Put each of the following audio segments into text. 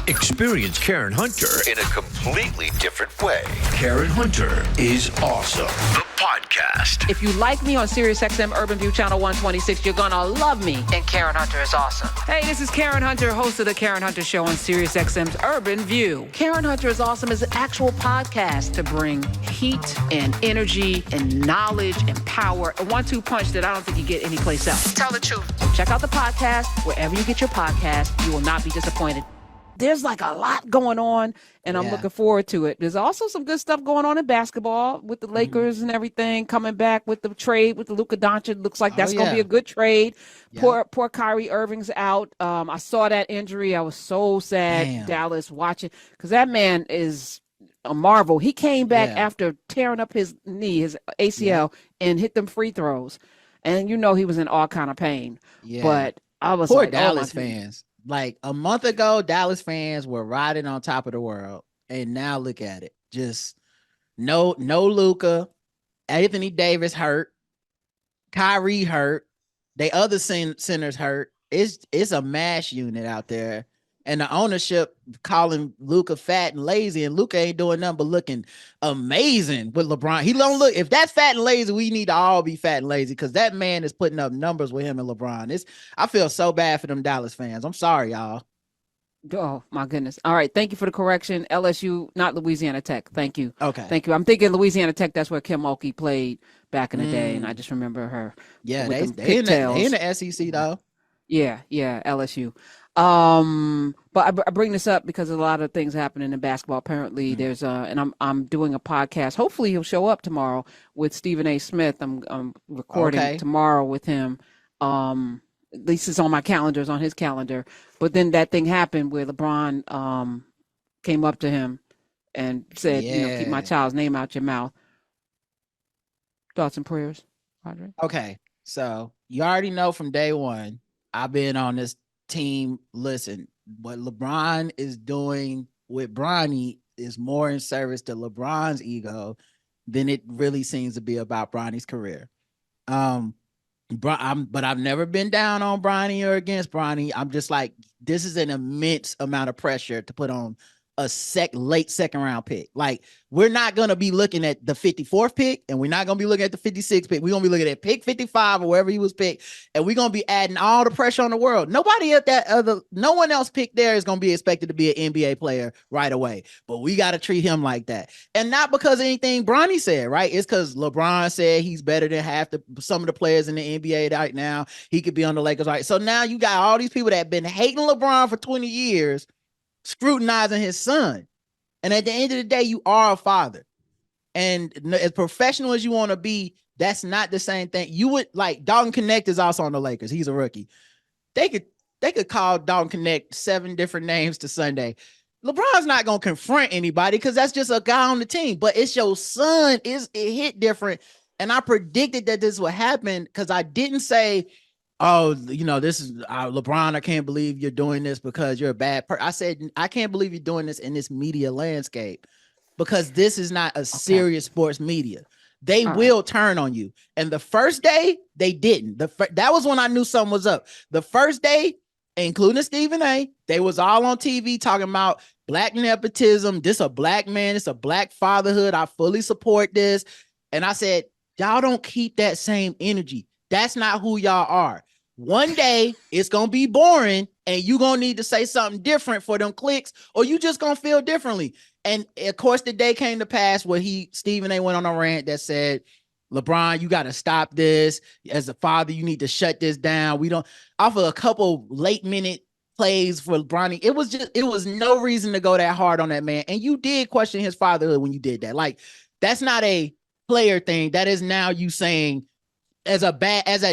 Experience Karen Hunter in a completely different way. Karen Hunter is awesome. The podcast. If you like me on SiriusXM Urban View Channel 126, you're gonna love me. And Karen Hunter is awesome. Hey, this is Karen Hunter, host of the Karen Hunter Show on SiriusXM's Urban View. Karen Hunter is awesome is an actual podcast to bring heat and energy and knowledge and power. A 1-2 punch that I don't think you get anyplace else. Tell the truth. Check out the podcast wherever you get your podcast. You will not be disappointed. There's like a lot going on, and I'm looking forward to it. There's also some good stuff going on in basketball with the Lakers and everything coming back with the trade with the Luka Doncic. Looks like that's going to be a good trade. Poor Kyrie Irving's out. I saw that injury. I was so sad, Dallas, watching, because that man is a marvel. He came back after tearing up his knee, his ACL, and hit them free throws. And you know he was in all kind of pain. Yeah. But I was poor like, Dallas fans. Like a month ago, Dallas fans were riding on top of the world, and now look at it. Just no Luka, Anthony Davis hurt, Kyrie hurt, they other centers hurt. It's a mash unit out there, and the ownership calling Luka fat and lazy, and Luka ain't doing nothing but looking amazing with LeBron. He don't look. If that's fat and lazy, we need to all be fat and lazy, because that man is putting up numbers with him and LeBron. I feel so bad for them Dallas fans. I'm sorry, y'all. Oh my goodness. All right. Thank you for the correction. LSU, not Louisiana Tech. Thank you. Okay. Thank you. I'm thinking Louisiana Tech. That's where Kim Mulkey played back in the day, and I just remember her. Yeah, they in the SEC though. Yeah, LSU. But I bring this up because a lot of things happening in basketball. Apparently, there's and I'm doing a podcast. Hopefully, he'll show up tomorrow with Stephen A. Smith. I'm recording tomorrow with him. At least it's on my calendar, it's on his calendar. But then that thing happened where LeBron came up to him and said, keep my child's name out your mouth. Thoughts and prayers, Roderick? Okay, so you already know from day one, I've been on this team. Listen, what LeBron is doing with Bronny is more in service to LeBron's ego than it really seems to be about Bronny's career. But I've never been down on Bronny or against Bronny. I'm just like, this is an immense amount of pressure to put on a late second round pick. Like, we're not going to be looking at the 54th pick, and we're not going to be looking at the 56th pick. We're going to be looking at pick 55 or wherever he was picked, and we're going to be adding all the pressure on the world. No one else picked there is going to be expected to be an NBA player right away, but we got to treat him like that. And not because of anything Bronny said, right? It's because LeBron said he's better than some of the players in the NBA right now. He could be on the Lakers, right? So now you got all these people that have been hating LeBron for 20 years scrutinizing his son. And at the end of the day, you are a father. And as professional as you want to be, that's not the same thing. You would like Dalton Connect is also on the Lakers. He's a rookie. They could call Dalton Connect 7 different names to Sunday. LeBron's not going to confront anybody because that's just a guy on the team. But it's your son. It hit different. And I predicted that this would happen because I didn't say, oh, this is LeBron, I can't believe you're doing this because you're a bad person. I said, I can't believe you're doing this in this media landscape because this is not a serious sports media. They will turn on you. And the first day, they didn't. That was when I knew something was up. The first day, including Stephen A., they was all on TV talking about black nepotism. This a black man. It's a black fatherhood. I fully support this. And I said, y'all don't keep that same energy. That's not who y'all are. One day it's going to be boring and you're going to need to say something different for them clicks, or you just going to feel differently. And of course, the day came to pass where Stephen A. went on a rant that said, LeBron, you got to stop this. As a father, you need to shut this down. We don't offer a couple late minute plays for Bronny. It was no reason to go that hard on that man. And you did question his fatherhood when you did that. Like, that's not a player thing. That is now you saying, as a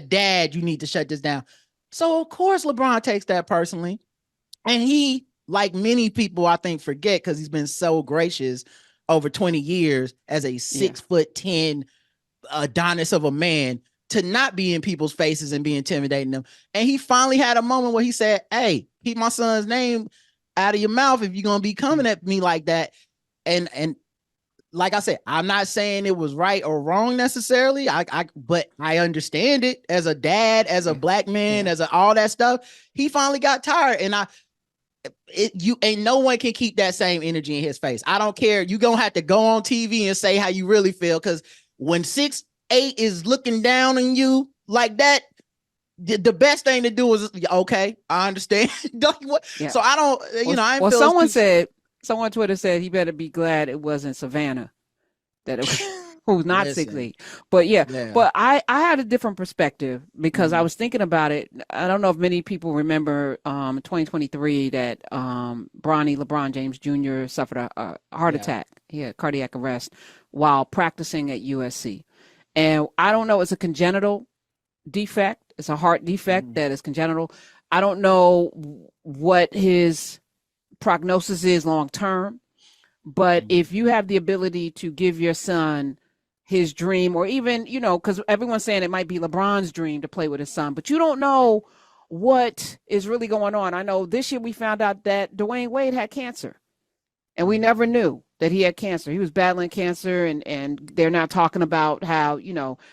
dad, you need to shut this down. So of course LeBron takes that personally. And he, like many people, I think, forget because he's been so gracious over 20 years as a 6'10" Adonis of a man to not be in people's faces and be intimidating them. And he finally had a moment where he said, hey, keep my son's name out of your mouth if you're going to be coming at me like that. And like I said, I'm not saying it was right or wrong necessarily. But I understand it as a dad, as a black man, as all that stuff. He finally got tired. And you ain't no one can keep that same energy in his face. I don't care. You gonna have to go on TV and say how you really feel, because when 6'8" is looking down on you like that, the best thing to do is, okay, I understand. Yeah. So I don't, I well, feel someone on Twitter said he better be glad it wasn't Savannah, that it was who's not 6'8". But yeah, but I had a different perspective because I was thinking about it. I don't know if many people remember 2023 that LeBron James Jr. suffered a heart attack. He had cardiac arrest while practicing at USC. And I don't know, it's a congenital defect. It's a heart defect that is congenital. I don't know what his prognosis is long term, but if you have the ability to give your son his dream, or even, because everyone's saying it might be LeBron's dream to play with his son, but you don't know what is really going on. I know this year we found out that Dwayne Wade had cancer, and we never knew that he had cancer. He was battling cancer, and they're now talking about how,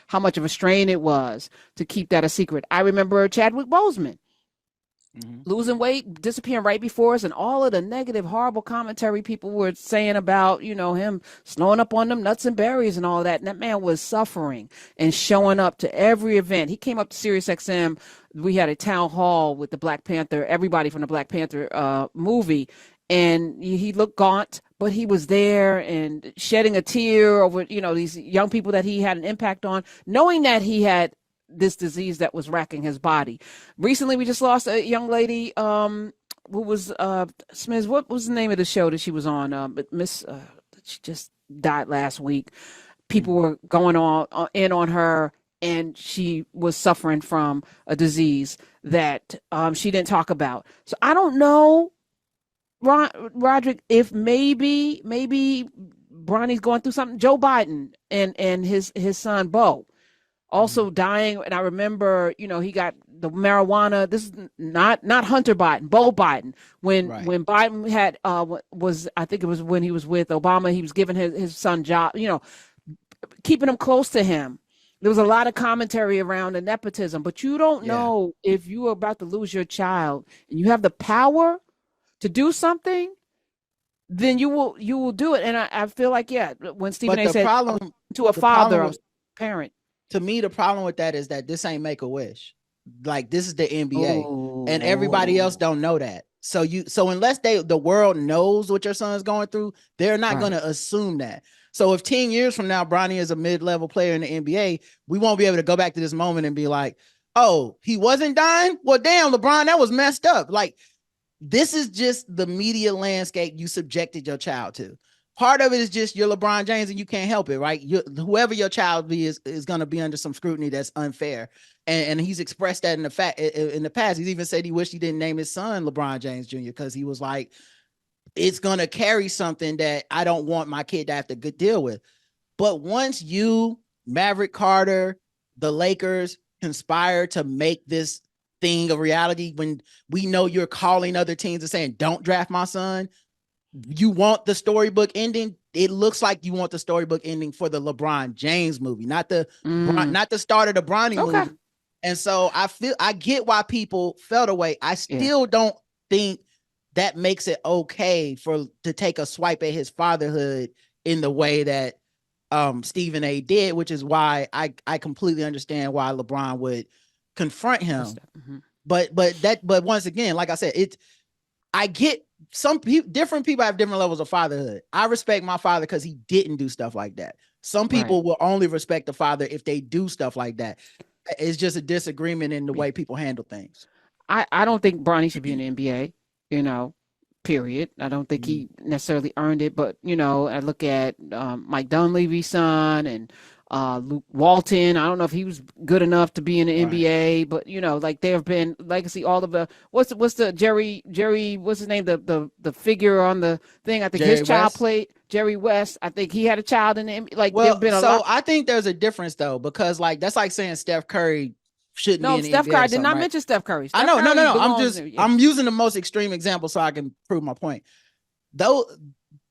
how much of a strain it was to keep that a secret. I remember Chadwick Boseman losing weight, disappearing right before us, and all of the negative, horrible commentary people were saying about, him slowing up on them nuts and berries and all that. And that man was suffering and showing up to every event. He came up to SiriusXM. We had a town hall with the Black Panther, everybody from the Black Panther movie. And he looked gaunt, but he was there and shedding a tear over, these young people that he had an impact on, knowing that he had this disease that was racking his body. Recently, we just lost a young lady who was Smith. What was the name of the show that she was on? She just died last week. People were going in on her, and she was suffering from a disease that she didn't talk about. So I don't know, Roderick, if maybe Bronny's going through something. Joe Biden and his son Beau also dying. And I remember, he got the marijuana. This is not Hunter Biden, Beau Biden. When Biden had I think it was when he was with Obama, he was giving his son job, keeping him close to him. There was a lot of commentary around the nepotism, but you don't know if you are about to lose your child and you have the power to do something, then you will do it. And I feel like, when Stephen A. said to a father, a parent. To me, the problem with that is that this ain't Make-A-Wish. Like, this is the NBA, and everybody else don't know that. So unless the world knows what your son is going through, they're not going to assume that. So if 10 years from now, Bronny is a mid-level player in the NBA, we won't be able to go back to this moment and be like, oh, he wasn't dying? Well, damn, LeBron, that was messed up. Like, this is just the media landscape you subjected your child to. Part of it is just you're LeBron James and you can't help it, right? Whoever your child be is going to be under some scrutiny that's unfair. And he's expressed that in the past. He's even said he wished he didn't name his son LeBron James Jr. because he was like, it's going to carry something that I don't want my kid to have to deal with. But once you, Maverick Carter, the Lakers conspire to make this thing a reality, when we know you're calling other teams and saying, don't draft my son, you want the storybook ending. It looks like you want the storybook ending for the LeBron James movie, not the start of the Bronny movie. And so I get why people felt away. I still don't think that makes it okay to take a swipe at his fatherhood in the way that Stephen A. did, which is why I completely understand why LeBron would confront him. But once again, like I said, I get some people, different people have different levels of fatherhood. I respect my father because he didn't do stuff like that. Some people will only respect the father if they do stuff like that. It's just a disagreement in the way people handle things. I don't think Bronny should be in the NBA, period. I don't think he necessarily earned it, but, I look at Mike Dunleavy's son and Luke Walton. I don't know if he was good enough to be in the NBA, but like there have been legacy. All of the what's the Jerry? What's his name? The figure on the thing. I think Jerry his child West? Played Jerry West. I think he had a child in the NBA. Like, there've been a lot. I think there's a difference though, because like that's like saying Steph Curry shouldn't be in the Steph NBA. Curry did not mention Steph Curry. I know, no. I'm using the most extreme example so I can prove my point. Though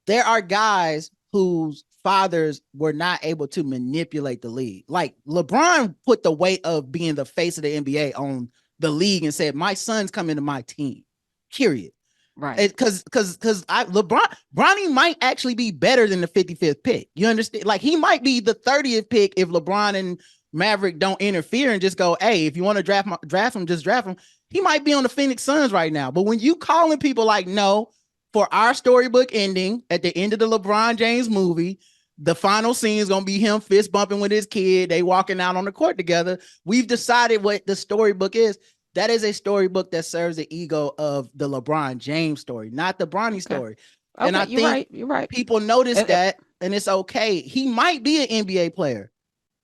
there are guys whose fathers were not able to manipulate the league. Like LeBron put the weight of being the face of the NBA on the league and said, my son's coming to my team, period. Right. Because Bronny might actually be better than the 55th pick. You understand? Like, he might be the 30th pick if LeBron and Maverick don't interfere and just go, hey, if you want to draft him, just draft him. He might be on the Phoenix Suns right now. But when you calling people like, no, for our storybook ending at the end of the LeBron James movie, the final scene is going to be him fist bumping with his kid. They walking out on the court together. We've decided what the storybook is. That is a storybook that serves the ego of the LeBron James story, not the Bronny story. And I think you're right. People notice that, and it's okay. He might be an NBA player,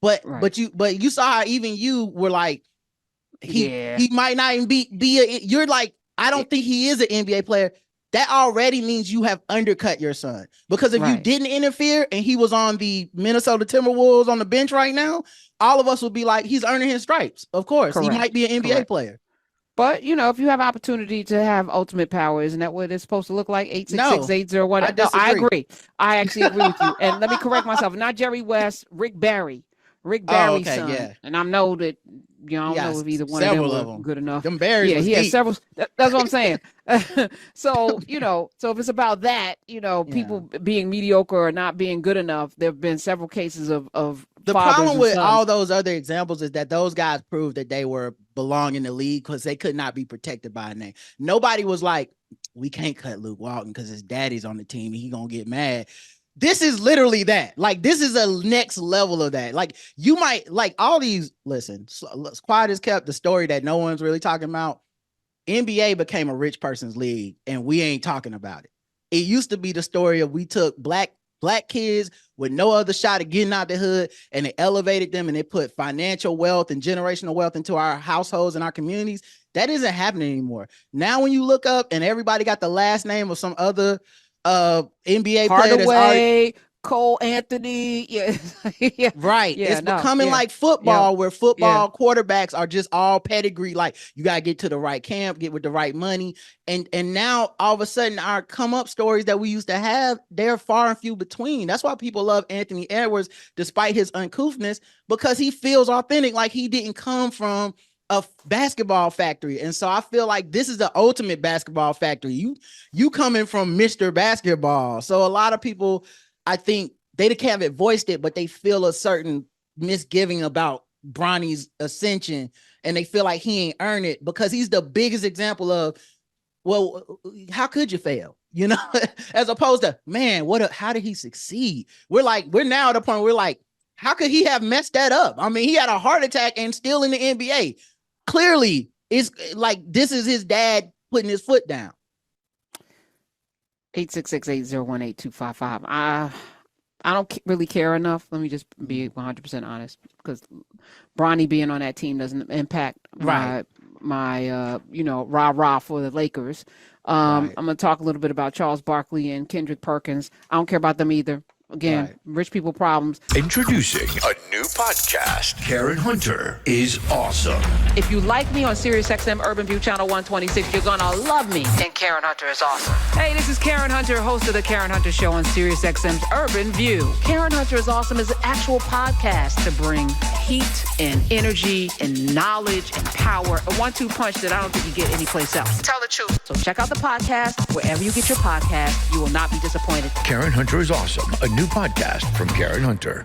but you saw how even you were like, he might not even be you're like, I don't think he is an NBA player. That already means you have undercut your son, because if you didn't interfere and he was on the Minnesota Timberwolves on the bench right now, all of us would be like, he's earning his stripes. Of course, he might be an NBA player. But, if you have opportunity to have ultimate power, isn't that what it's supposed to look like? 866-801. No, I agree. I actually agree with you. And let me correct myself. Not Jerry West, Rick Barry's son. Yeah. And I know that, I don't know if either one of them were good enough. Them Barrys he has several. That's what I'm saying. So if it's about that, people being mediocre or not being good enough, there have been several cases of the problem with all those other examples is that those guys proved that they belong in the league because they could not be protected by a name. Nobody was like, we can't cut Luke Walton because his daddy's on the team and he gonna get mad. This is literally that. Like, this is a next level of that. Like, you might like all these. Listen, quiet as kept. The story that no one's really talking about. NBA became a rich person's league, and we ain't talking about it. It used to be the story of we took black kids with no other shot of getting out the hood, and they elevated them, and they put financial wealth and generational wealth into our households and our communities. That isn't happening anymore. Now, when you look up and everybody got the last name of some other NBA player that's already, Cole Anthony, right. It's becoming like football, where football quarterbacks are just all pedigree. Like, you gotta get to the right camp, get with the right money, and now all of a sudden our come up stories that we used to have, they're far and few between. That's why people love Anthony Edwards, despite his uncouthness, because he feels authentic, like he didn't come from a basketball factory. And so I feel like this is the ultimate basketball factory. You coming from Mr. Basketball. So a lot of people, I think they haven't voiced it, but they feel a certain misgiving about Bronny's ascension, and they feel like he ain't earned it because he's the biggest example of, well, how could you fail? As opposed to, man, how did he succeed? We're now at a point where we're like, how could he have messed that up? I mean, he had a heart attack and still in the NBA. Clearly, it's like this is his dad putting his foot down. 866-801-8255. I don't really care enough. Let me just be 100% honest, because Bronny being on that team doesn't impact my rah-rah for the Lakers. I'm going to talk a little bit about Charles Barkley and Kendrick Perkins. I don't care about them either. Again, rich people problems. Introducing A new podcast. Karen Hunter is awesome. If you like me on SiriusXM Urban View Channel 126, you're going to love me. And Karen Hunter is awesome. Hey, this is Karen Hunter, host of The Karen Hunter Show on SiriusXM's Urban View. Karen Hunter is awesome is an actual podcast to bring heat and energy and knowledge and power. A 1-2 punch that I don't think you get anyplace else. Tell the truth. So check out the podcast wherever you get your podcast. You will not be disappointed. Karen Hunter is awesome. A new podcast from Karen Hunter.